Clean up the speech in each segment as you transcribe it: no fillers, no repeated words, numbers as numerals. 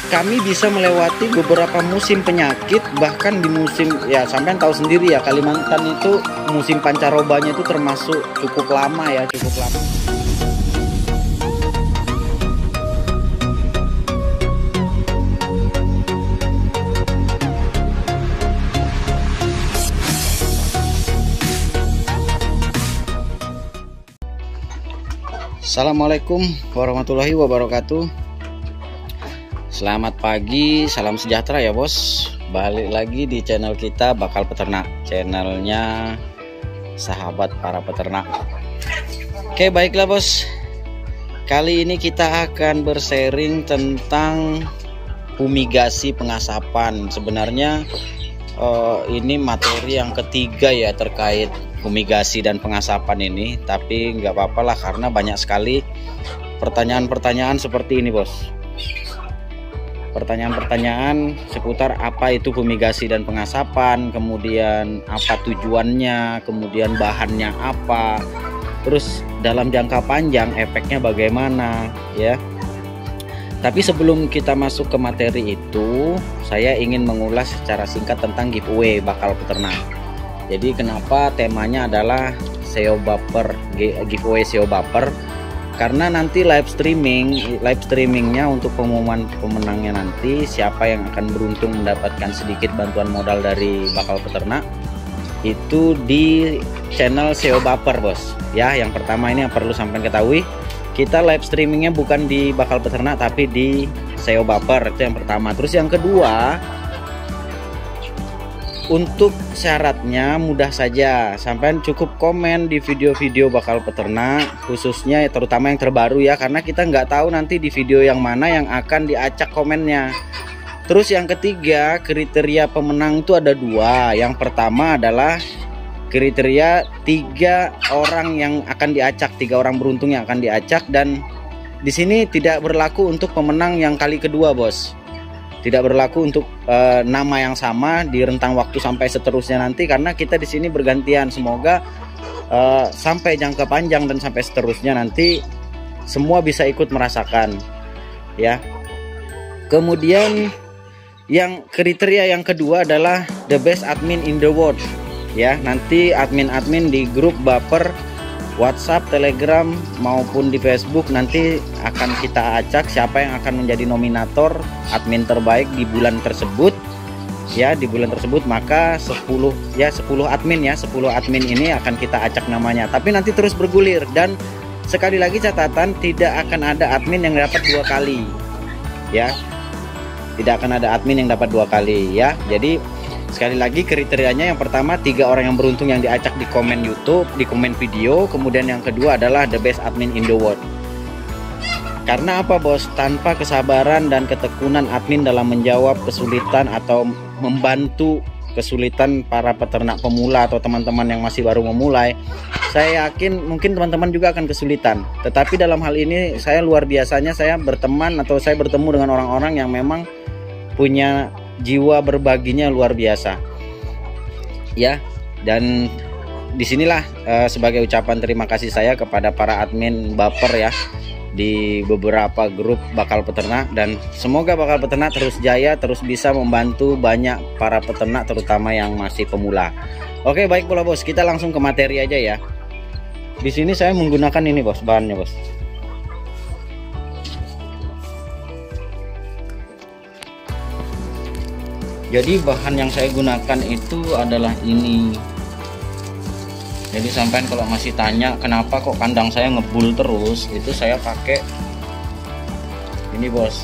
kami bisa melewati beberapa musim penyakit, bahkan di musim, ya sampai tahu sendiri ya, Kalimantan itu musim pancarobanya itu termasuk cukup lama ya, cukup lama. Assalamualaikum warahmatullahi wabarakatuh. Selamat pagi, salam sejahtera ya bos. Balik lagi di channel kita Bakal Peternak, channelnya sahabat para peternak. Oke, baiklah bos, kali ini kita akan bersharing tentang fumigasi pengasapan. Sebenarnya ini materi yang ketiga ya terkait fumigasi dan pengasapan ini, tapi nggak apa-apa lah karena banyak sekali pertanyaan-pertanyaan seperti ini bos. Pertanyaan-pertanyaan seputar apa itu fumigasi dan pengasapan, kemudian apa tujuannya, kemudian bahannya apa, terus dalam jangka panjang efeknya bagaimana ya. Tapi sebelum kita masuk ke materi itu, saya ingin mengulas secara singkat tentang giveaway Bakal Peternak. Jadi kenapa temanya adalah SEO Baper, giveaway SEO Baper? Karena nanti live streamingnya untuk pengumuman pemenangnya nanti, siapa yang akan beruntung mendapatkan sedikit bantuan modal dari Bakal Peternak itu di channel SEO Baper bos. Ya, yang pertama ini yang perlu sampai ketahui, kita live streamingnya bukan di Bakal Peternak tapi di SEO Baper, itu yang pertama. Terus yang kedua, untuk syaratnya mudah saja, sampai cukup komen di video-video Bakal Peternak, khususnya terutama yang terbaru ya, karena kita nggak tahu nanti di video yang mana yang akan diacak komennya. Terus yang ketiga, kriteria pemenang itu ada dua. Yang pertama adalah kriteria 3 orang yang akan diacak, 3 orang beruntung yang akan diacak, dan di sini tidak berlaku untuk pemenang yang kali kedua bos. Tidak berlaku untuk nama yang sama di rentang waktu sampai seterusnya nanti, karena kita di sini bergantian. Semoga sampai jangka panjang dan sampai seterusnya nanti semua bisa ikut merasakan ya. Kemudian yang kriteria yang kedua adalah the best admin in the world ya. Nanti admin-admin di grup Baper, WhatsApp, Telegram maupun di Facebook nanti akan kita acak siapa yang akan menjadi nominator admin terbaik di bulan tersebut ya. Di bulan tersebut maka 10 admin ya, 10 admin ini akan kita acak namanya. Tapi nanti terus bergulir, dan sekali lagi catatan, tidak akan ada admin yang dapat 2 kali ya. Tidak akan ada admin yang dapat 2 kali ya. Jadi sekali lagi kriterianya, yang pertama 3 orang yang beruntung yang diacak di komen YouTube, di komen video. Kemudian yang kedua adalah the best admin in the world. Karena apa bos? Tanpa kesabaran dan ketekunan admin dalam menjawab kesulitan atau membantu kesulitan para peternak pemula atau teman-teman yang masih baru memulai, saya yakin mungkin teman-teman juga akan kesulitan. Tetapi dalam hal ini saya luar biasanya, saya berteman atau saya bertemu dengan orang-orang yang memang punya jiwa berbaginya luar biasa ya. Dan disinilah sebagai ucapan terima kasih saya kepada para admin Baper ya di beberapa grup Bakal Peternak, dan semoga Bakal Peternak terus jaya, terus bisa membantu banyak para peternak terutama yang masih pemula. Oke, baik pula bos, kita langsung ke materi aja ya. Di sini saya menggunakan ini bos, bahannya bos. Jadi bahan yang saya gunakan itu adalah ini. Jadi sampai kalau masih tanya kenapa kok kandang saya ngebul terus, itu saya pakai ini bos.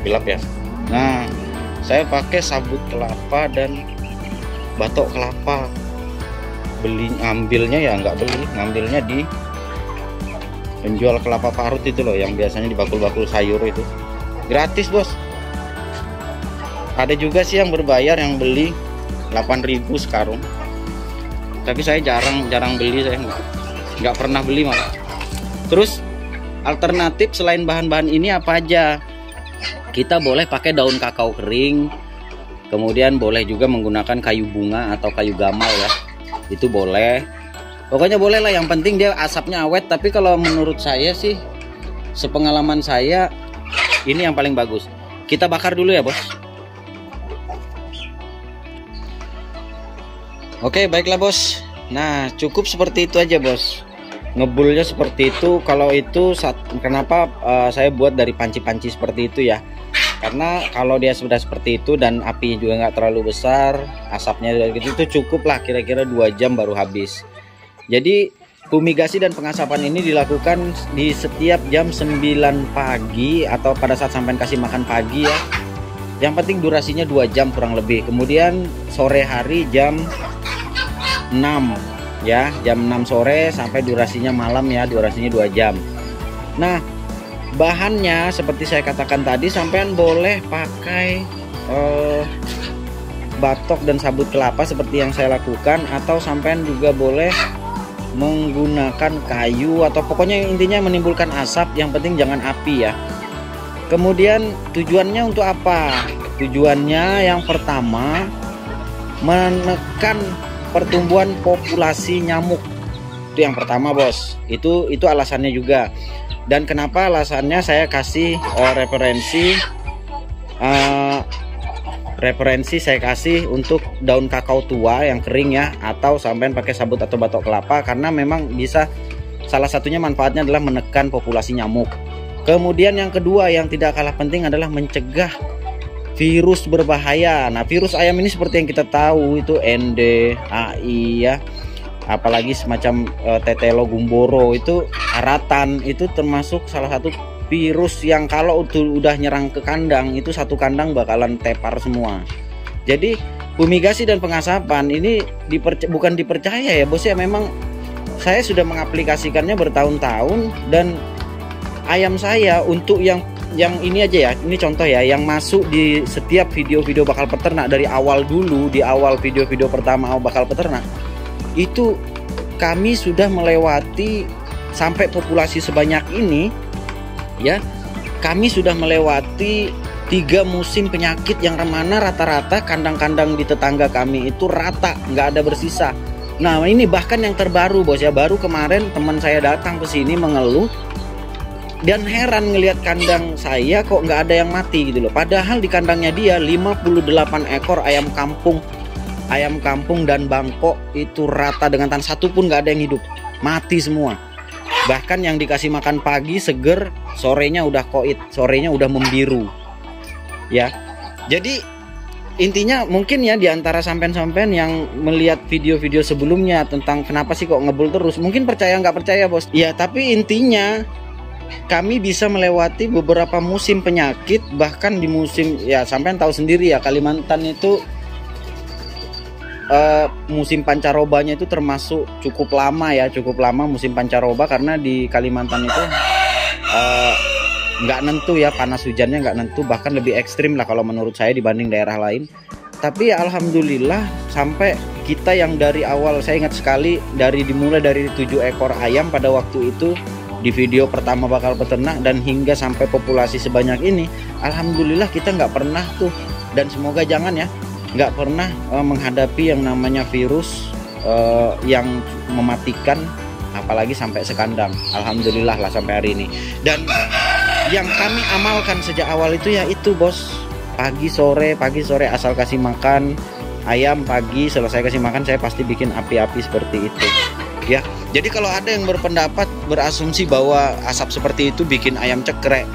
Gelap ya. Nah, saya pakai sabut kelapa dan batok kelapa. Ngambilnya ngambilnya di penjual kelapa parut itu loh, yang biasanya di bakul-bakul sayur itu. Gratis bos. Ada juga sih yang berbayar, yang beli 8.000 sekarung. Tapi saya jarang beli, saya nggak pernah beli malah. Terus alternatif selain bahan-bahan ini apa aja? Kita boleh pakai daun kakao kering, kemudian boleh juga menggunakan kayu bunga atau kayu gamal ya. Itu boleh. Pokoknya boleh lah, yang penting dia asapnya awet. Tapi kalau menurut saya sih sepengalaman saya ini yang paling bagus. Kita bakar dulu ya bos. Oke baiklah bos. Nah cukup seperti itu aja bos. Ngebulnya seperti itu. Kalau itu kenapa saya buat dari panci-panci seperti itu ya, karena kalau dia sudah seperti itu dan apinya juga nggak terlalu besar, asapnya gitu, itu cukup lah kira-kira 2 jam baru habis. Jadi fumigasi dan pengasapan ini dilakukan di setiap jam 9 pagi atau pada saat sampai kasih makan pagi ya. Yang penting durasinya 2 jam kurang lebih. Kemudian sore hari jam 6 ya, jam 6 sore sampai durasinya malam ya, durasinya 2 jam. Nah bahannya seperti saya katakan tadi, sampean boleh pakai batok dan sabut kelapa seperti yang saya lakukan, atau sampean juga boleh menggunakan kayu, atau pokoknya intinya menimbulkan asap, yang penting jangan api ya. Kemudian tujuannya untuk apa? Tujuannya yang pertama menekan pertumbuhan populasi nyamuk. Itu yang pertama bos. Itu alasannya juga. Dan kenapa alasannya saya kasih referensi saya kasih untuk daun kakao tua yang kering ya, atau sampean pakai sabut atau batok kelapa, karena memang bisa, salah satunya manfaatnya adalah menekan populasi nyamuk. Kemudian yang kedua yang tidak kalah penting adalah mencegah virus berbahaya. Nah virus ayam ini seperti yang kita tahu itu Ende, AI ya, apalagi semacam tetelo gumboro, itu karatan, itu termasuk salah satu virus yang kalau udah nyerang ke kandang itu satu kandang bakalan tepar semua. Jadi fumigasi dan pengasapan ini bukan dipercaya ya bos ya, memang saya sudah mengaplikasikannya bertahun-tahun, dan ayam saya untuk yang ini aja ya, ini contoh ya, yang masuk di setiap video-video bakal peternak dari awal dulu, di awal video-video pertama bakal peternak itu kami sudah melewati sampai populasi sebanyak ini ya, kami sudah melewati 3 musim penyakit yang mana rata-rata kandang-kandang di tetangga kami itu rata, nggak ada bersisa. Nah ini bahkan yang terbaru bos ya, baru kemarin teman saya datang ke sini mengeluh dan heran ngelihat kandang saya kok nggak ada yang mati gitu loh. Padahal di kandangnya dia 58 ekor ayam kampung dan bangkok itu rata dengan tanah, satu pun nggak ada yang hidup, mati semua. Bahkan yang dikasih makan pagi seger, sorenya udah koit, sorenya udah membiru ya. Jadi intinya mungkin ya diantara sampean-sampean yang melihat video-video sebelumnya tentang kenapa sih kok ngebul terus, mungkin percaya nggak percaya bos ya, tapi intinya kami bisa melewati beberapa musim penyakit. Bahkan di musim ya sampean tahu sendiri ya, Kalimantan itu musim pancarobanya itu termasuk cukup lama ya, cukup lama musim pancaroba, karena di Kalimantan itu nggak nentu ya, panas hujannya nggak nentu, bahkan lebih ekstrim lah kalau menurut saya dibanding daerah lain. Tapi ya, alhamdulillah sampai kita yang dari awal, saya ingat sekali dimulai dari 7 ekor ayam pada waktu itu di video pertama bakal peternak, dan hingga sampai populasi sebanyak ini, alhamdulillah kita nggak pernah tuh, dan semoga jangan ya, nggak pernah menghadapi yang namanya virus yang mematikan, apalagi sampai sekandang. Alhamdulillah lah sampai hari ini. Dan yang kami amalkan sejak awal itu ya itu bos, pagi sore asal kasih makan ayam pagi, selesai kasih makan saya pasti bikin api-api seperti itu ya. Jadi kalau ada yang berpendapat berasumsi bahwa asap seperti itu bikin ayam cekrek,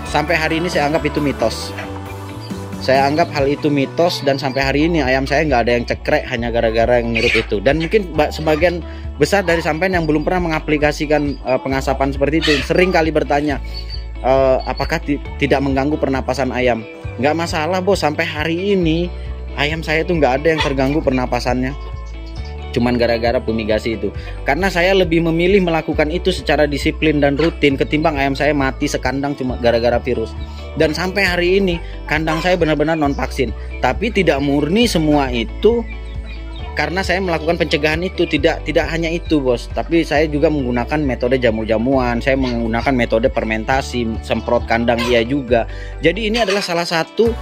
sampai hari ini saya anggap itu mitos. Saya anggap hal itu mitos, dan sampai hari ini ayam saya nggak ada yang cekrek hanya gara-gara yang mirip itu. Dan mungkin sebagian besar dari sampean yang belum pernah mengaplikasikan pengasapan seperti itu sering kali bertanya, apakah tidak mengganggu pernapasan ayam? Nggak masalah bos, sampai hari ini ayam saya tuh nggak ada yang terganggu pernapasannya, cuman gara-gara fumigasi itu. Karena saya lebih memilih melakukan itu secara disiplin dan rutin ketimbang ayam saya mati sekandang cuma gara-gara virus. Dan sampai hari ini kandang saya benar-benar non vaksin. Tapi tidak murni semua itu karena saya melakukan pencegahan itu. Tidak hanya itu bos, tapi saya juga menggunakan metode jamu-jamuan, saya menggunakan metode fermentasi, semprot kandang iya juga. Jadi ini adalah salah satu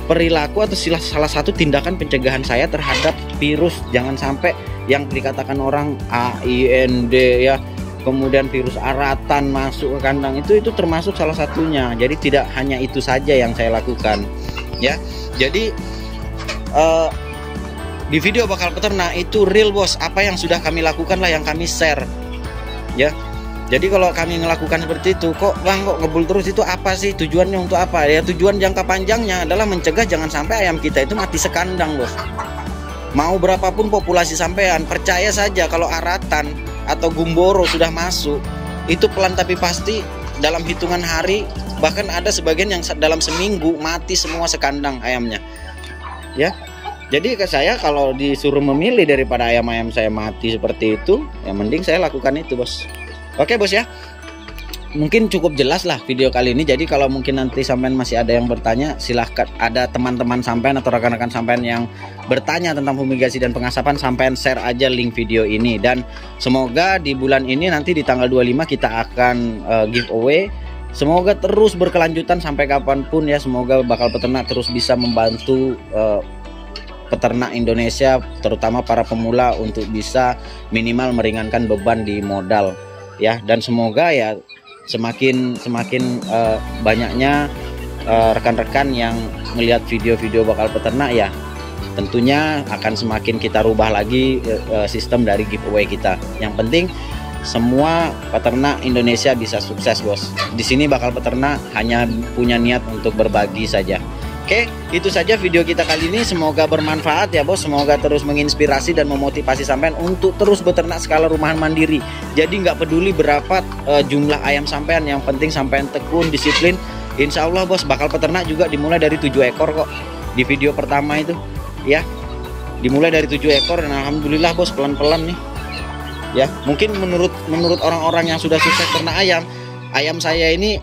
perilaku atau salah satu tindakan pencegahan saya terhadap virus. Jangan sampai yang dikatakan orang AIND ya, kemudian virus aratan masuk ke kandang, itu termasuk salah satunya. Jadi tidak hanya itu saja yang saya lakukan ya. Jadi di video bakal peternak itu real bos, apa yang sudah kami lakukan lah yang kami share ya. Jadi kalau kami melakukan seperti itu, kok bang kok ngebul terus, itu apa sih tujuannya, untuk apa ya? Tujuan jangka panjangnya adalah mencegah jangan sampai ayam kita itu mati sekandang bos. Mau berapapun populasi sampean, percaya saja kalau aratan atau gumboro sudah masuk, itu pelan tapi pasti dalam hitungan hari, bahkan ada sebagian yang dalam seminggu mati semua sekandang ayamnya ya. Jadi ke saya kalau disuruh memilih daripada ayam-ayam saya mati seperti itu, ya mending saya lakukan itu bos. Oke bos ya, mungkin cukup jelas lah video kali ini. Jadi kalau mungkin nanti sampean masih ada yang bertanya, silahkan, ada teman-teman sampean atau rekan-rekan sampean yang bertanya tentang fumigasi dan pengasapan, sampean share aja link video ini. Dan semoga di bulan ini nanti di tanggal 25 kita akan giveaway. Semoga terus berkelanjutan sampai kapanpun ya. Semoga bakal peternak terus bisa membantu peternak Indonesia, terutama para pemula, untuk bisa minimal meringankan beban di modal ya. Dan semoga ya semakin banyaknya rekan-rekan yang melihat video-video bakal peternak ya, tentunya akan semakin kita rubah lagi sistem dari giveaway kita. Yang penting semua peternak Indonesia bisa sukses bos. Di sini bakal peternak hanya punya niat untuk berbagi saja. Oke, itu saja video kita kali ini. Semoga bermanfaat ya bos. Semoga terus menginspirasi dan memotivasi sampean untuk terus beternak skala rumahan mandiri. Jadi nggak peduli berapa jumlah ayam sampean, yang penting sampean tekun, disiplin. Insya Allah bos, bakal peternak juga dimulai dari 7 ekor kok. Di video pertama itu ya, dimulai dari 7 ekor dan alhamdulillah bos, pelan-pelan nih ya. Mungkin menurut orang-orang yang sudah sukses ternak ayam saya ini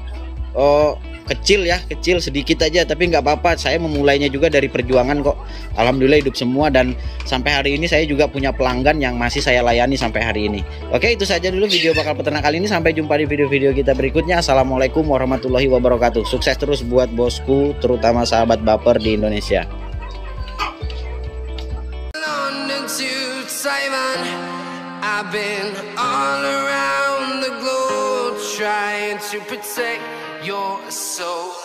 kecil ya, kecil sedikit aja, tapi nggak apa-apa, saya memulainya juga dari perjuangan kok. Alhamdulillah hidup semua, dan sampai hari ini saya juga punya pelanggan yang masih saya layani sampai hari ini. Oke, itu saja dulu video bakal peternak kali ini. Sampai jumpa di video-video kita berikutnya. Assalamualaikum warahmatullahi wabarakatuh. Sukses terus buat bosku, terutama sahabat baper di Indonesia. I've been all around the globe trying to protect your soul.